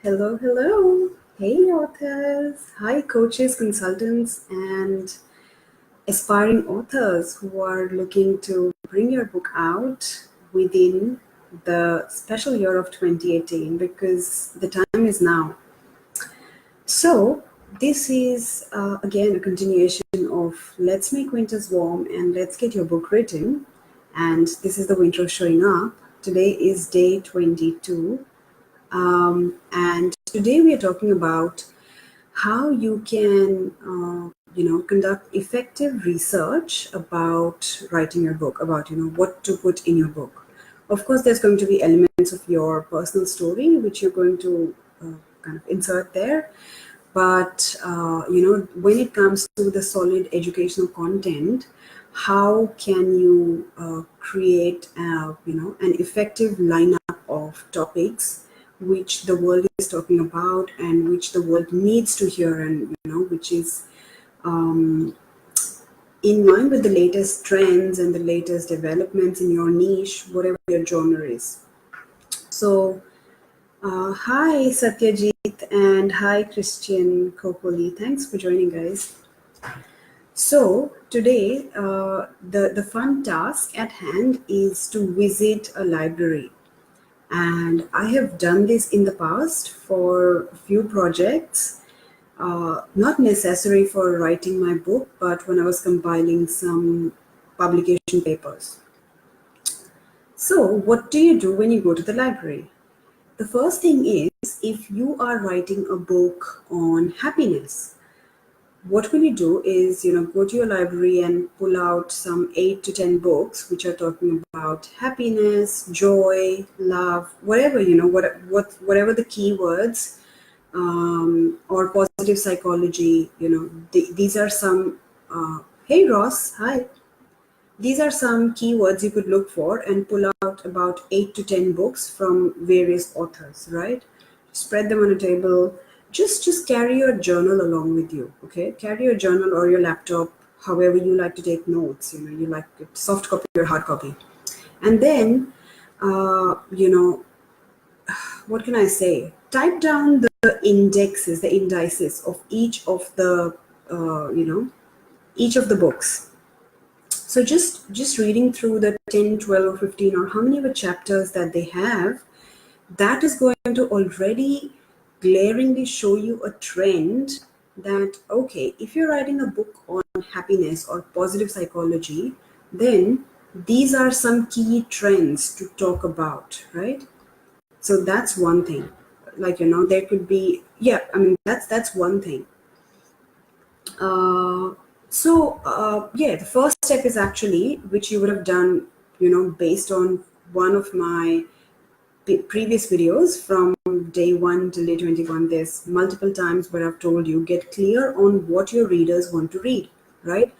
Hello, hello. Hey, authors. Hi, coaches, consultants, and aspiring authors who are looking to bring your book out within the special year of 2018 because the time is now. So, this is again a continuation of Let's Make Winters Warm and Let's Get Your Book Written. And this is the winter showing up. Today is day 22. And today we are talking about how you can, conduct effective research about writing your book, about, what to put in your book. Of course, there's going to be elements of your personal story, which you're going to kind of insert there. But, when it comes to the solid educational content, how can you create, an effective lineup of topics which the world is talking about and which the world needs to hear, and which is in line with the latest trends and the latest developments in your niche, whatever your genre is. So hi Satyajit and hi Christian Kokoli. Thanks for joining, guys. So today, the fun task at hand is to visit a library. And I have done this in the past for a few projects, not necessary for writing my book, but when I was compiling some publication papers. So what do you do when you go to the library? The first thing is, if you are writing a book on happiness, what will you do is, go to your library and pull out some 8 to 10 books which are talking about happiness, joy, love, whatever, whatever the keywords, or positive psychology, these are some, hey Ross, hi. These are some keywords you could look for and pull out about 8 to 10 books from various authors, right? Spread them on a table. Just carry your journal along with you, okay? Carry your journal or your laptop, however you like to take notes. You like it, soft copy or hard copy. And then, what can I say? Type down the indices of each of the, each of the books. So just reading through the 10, 12, or 15 or how many of the chapters that they have, that is going to already glaringly show you a trend that, okay, if you're writing a book on happiness or positive psychology, then these are some key trends to talk about, right? So that's one thing. Like, there could be, yeah, I mean, that's one thing. The first step is actually, which you would have done, based on one of my previous videos from day 1 till day 21. There's multiple times where I've told you, get clear on what your readers want to read, right?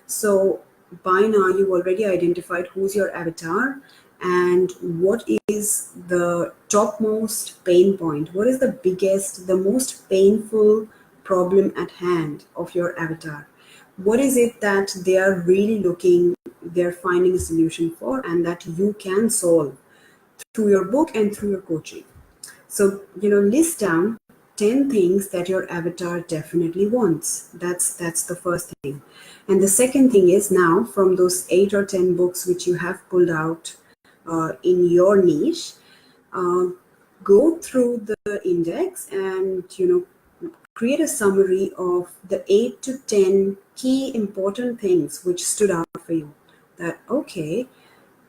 So by now you've already identified who's your avatar and what is the topmost pain point. What is the biggest, the most painful problem at hand of your avatar? What is it that they are really they're finding a solution for, and that you can solve through your book and through your coaching? So, list down 10 things that your avatar definitely wants. That's the first thing. And the second thing is, now from those 8 or 10 books which you have pulled out in your niche, go through the index and, create a summary of the 8 to 10 key important things which stood out for you. That, okay,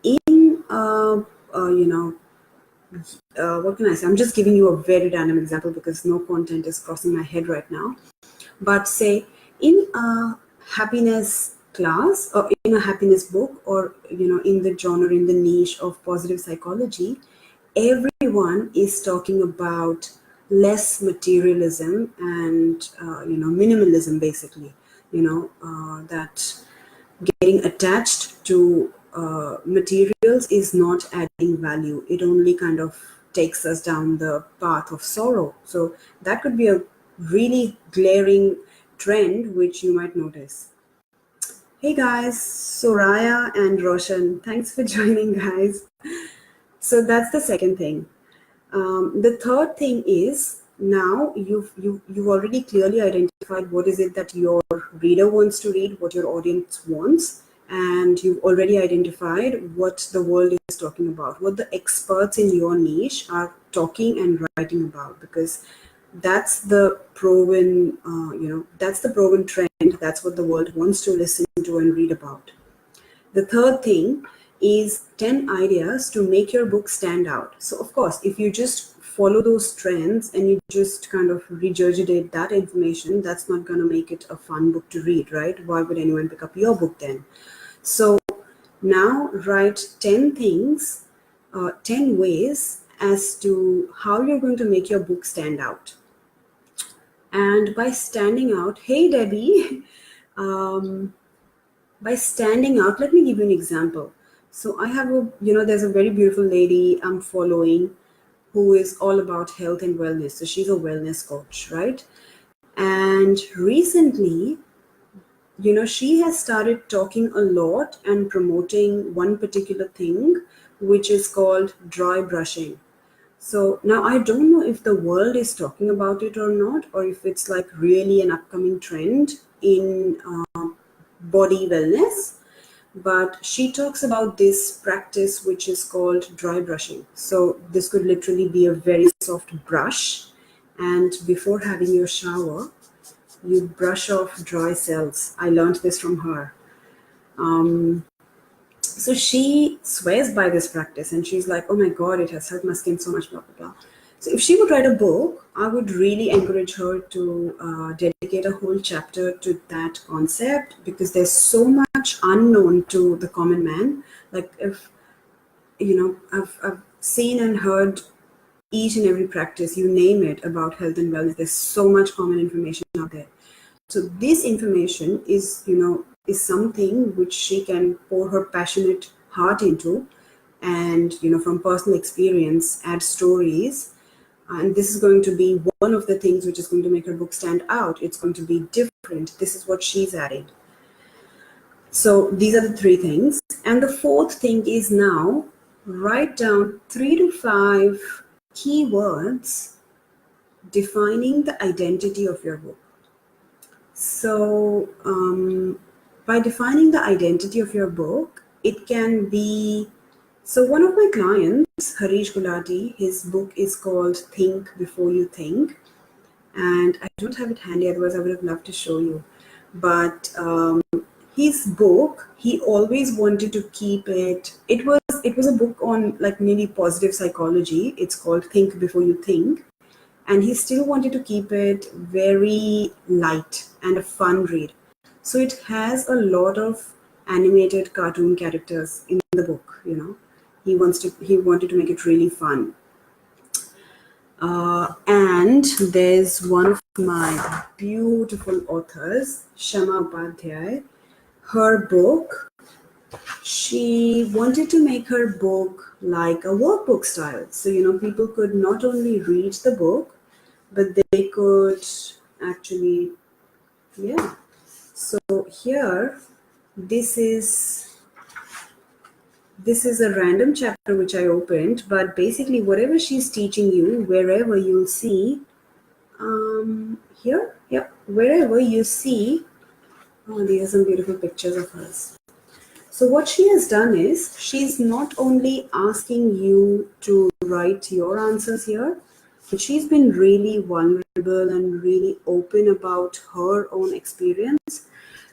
in, what can I say? I'm just giving you a very random example because no content is crossing my head right now. But say in a happiness class or in a happiness book, or in the genre, in the niche of positive psychology, everyone is talking about less materialism and minimalism, basically. That getting attached to materials is not adding value. It only kind of takes us down the path of sorrow. So that could be a really glaring trend which you might notice. Hey guys, Soraya and Roshan, thanks for joining, guys. So that's the second thing. The third thing is, now you've already clearly identified what is it that your reader wants to read, what your audience wants, and you've already identified what the world is talking about, what the experts in your niche are talking and writing about, because that's the proven that's the proven trend. That's what the world wants to listen to and read about. The third thing is 10 ideas to make your book stand out. So, of course, if you just follow those trends and you just kind of regurgitate that information, that's not going to make it a fun book to read, right? Why would anyone pick up your book then? So, now write 10 things, 10 ways as to how you're going to make your book stand out. And by standing out, hey Debbie, by standing out, let me give you an example. So I have there's a very beautiful lady I'm following who is all about health and wellness. So she's a wellness coach, right? And recently, she has started talking a lot and promoting one particular thing, which is called dry brushing. So now I don't know if the world is talking about it or not, or if it's like really an upcoming trend in body wellness. But she talks about this practice which is called dry brushing. So this could literally be a very soft brush, and before having your shower, you brush off dry cells. I learned this from her. So she swears by this practice, and she's like, oh my God, it has helped my skin so much, blah, blah, blah. So if she would write a book, I would really encourage her to dedicate a whole chapter to that concept, because there's so much unknown to the common man. Like if, I've seen and heard each and every practice, you name it, about health and wellness. There's so much common information out there. So this information is something which she can pour her passionate heart into, and from personal experience add stories. And this is going to be one of the things which is going to make her book stand out. It's going to be different. This is what she's added. So these are the three things. And the fourth thing is, now write down 3 to 5 keywords defining the identity of your book. So by defining the identity of your book, it can be, so one of my clients, Harish Gulati, his book is called Think Before You Think. And I don't have it handy, otherwise I would have loved to show you. But his book, he always wanted to keep it, it was a book on like maybe positive psychology. It's called Think Before You Think. And he still wanted to keep it very light and a fun read. So it has a lot of animated cartoon characters in the book, He wanted to make it really fun. And there's one of my beautiful authors, Shama Upadhyay. Her book, she wanted to make her book like a workbook style. So, people could not only read the book, but they could actually, So here, this is a random chapter which I opened, but basically whatever she's teaching you, wherever you'll see, wherever you see, these are some beautiful pictures of hers. So what she has done is, she's not only asking you to write your answers here, but she's been really vulnerable and really open about her own experience.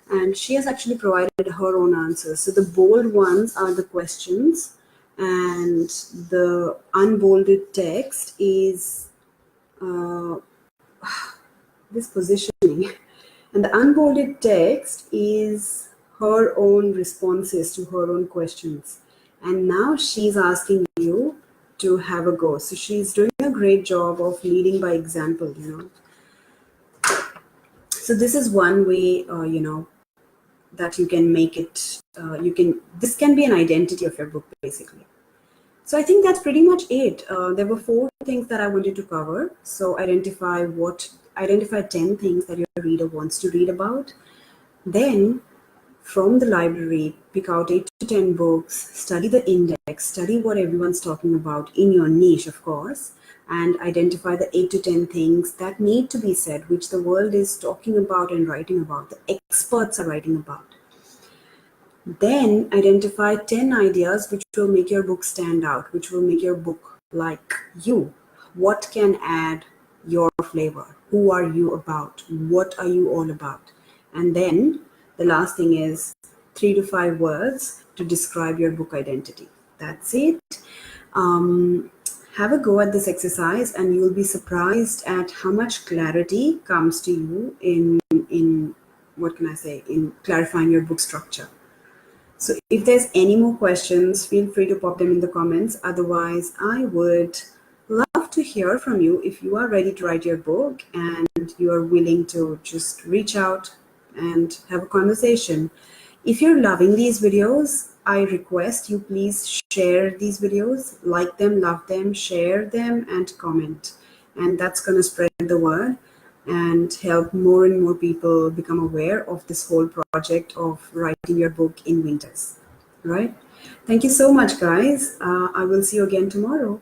And she has actually provided her own answers. So the bold ones are the questions, and the unbolded text is this positioning. And the unbolded text is her own responses to her own questions. And now she's asking you to have a go. So she's doing a great job of leading by example, So this is one way, that you can make it, this can be an identity of your book, basically. So I think that's pretty much it. There were 4 things that I wanted to cover. So identify 10 things that your reader wants to read about. Then from the library, pick out 8 to 10 books, study the index, study what everyone's talking about in your niche, of course, and identify the 8 to 10 things that need to be said, which the world is talking about and writing about, the experts are writing about. Then identify 10 ideas which will make your book stand out, which will make your book like you. What can add your flavor? Who are you about? What are you all about? And then the last thing is 3 to 5 words to describe your book identity. That's it. Have a go at this exercise and you'll be surprised at how much clarity comes to you in what can I say, in clarifying your book structure. So if there's any more questions, feel free to pop them in the comments. Otherwise, I would love to hear from you if you are ready to write your book and you are willing to just reach out and have a conversation. If you're loving these videos, I request you please share these videos, like them, love them, share them, and comment. And that's going to spread the word and help more and more people become aware of this whole project of writing your book in winters. Right? Thank you so much, guys. I will see you again tomorrow.